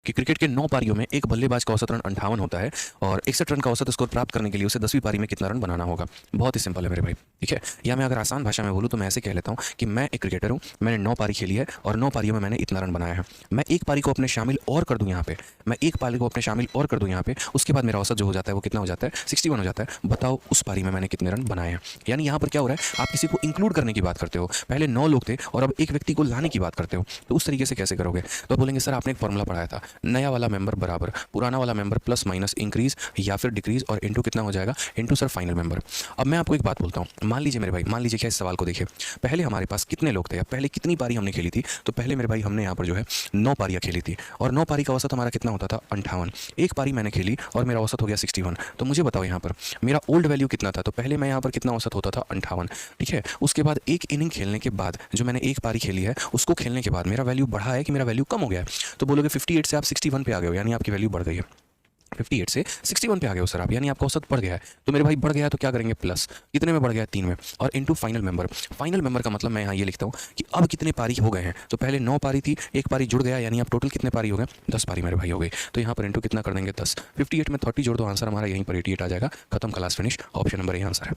कि क्रिकेट के 9 पारियों में एक बल्लेबाज का औसत रन 58 होता है और 61 रन का औसत स्कोर प्राप्त करने के लिए उसे 10वीं पारी में कितना रन बनाना होगा। बहुत ही सिंपल है मेरे भाई, ठीक है। या मैं अगर आसान भाषा में बोलूँ तो मैं ऐसे कह लेता हूँ कि मैं एक क्रिकेटर हूँ, मैंने 9 पारी खेली है और 9 पारियों में मैंने इतना रन बनाया है। मैं एक पारी को अपने शामिल और कर दूँ यहाँ पे, मैं एक पारी को अपने शामिल और कर दूँ यहाँ पे, उसके बाद मेरा औसत जो हो जाता है वो कितना हो जाता है, 61 हो जाता है। बताओ उस पारी में मैंने कितने रन बनाए हैं। यानी यहाँ पर क्या हो रहा है, आप किसी को इंक्लूड करने की बात करते हो। पहले 9 लोग थे और अब एक व्यक्ति को लाने की बात करते हो, तो उस तरीके से कैसे करोगे। तो बोलेंगे सर आपने एक फॉर्मूला पढ़ाया था, नया वाला मेंबर बराबर पुराना वाला मेंबर प्लस माइनस इंक्रीज या फिर डिक्रीज और इनटू कितना हो जाएगा, इनटू सर फाइनल मेंबर। अब मैं आपको एक बात बोलता हूँ, मान लीजिए मेरे भाई, मान लीजिए क्या इस सवाल को देखिए, पहले हमारे पास कितने लोग थे या पहले कितनी पारी हमने खेली थी। तो पहले मेरे भाई हमने यहाँ पर जो है 9 पारियाँ खेली थी और 9 पारी का औसत हमारा कितना होता था, 58। एक पारी मैंने खेली और मेरा औसत हो गया 61। तो मुझे बताओ यहाँ पर मेरा ओल्ड वैल्यू कितना था। तो पहले मैं यहाँ पर कितना औसत होता था, 58, ठीक है। उसके बाद एक इनिंग खेलने के बाद जो मैंने एक पारी खेली है उसको खेलने के बाद मेरा वैल्यू बढ़ा है कि मेरा वैल्यू कम हो गया है। तो बोलोगे 58 से आप 61 पे आ गए हो, यानी आपकी वैल्यू बढ़ गई है। 58 से 61 पे आ गए हो सर आप, यानी आपका औसत बढ़ गया है। तो मेरे भाई बढ़ गया है तो क्या करेंगे, प्लस कितने में बढ़ गया है, 3 में, और into final member. Final member का मतलब मैं यहाँ ये लिखता हूँ कि अब कितने पारी हो गए हैं। तो पहले 9 पारी थी, एक पारी जुड़ गया, यानी अब टोटल कितने पारी हो गए, 10 पारी मेरे भाई हो गई। तो यहाँ पर इनटू कितना कर देंगे, 10। 58 में 30 जोड़ दो, आंसर हमारा यहीं पर 88 आ जाएगा। खत्म, class finish. Option number A answer है।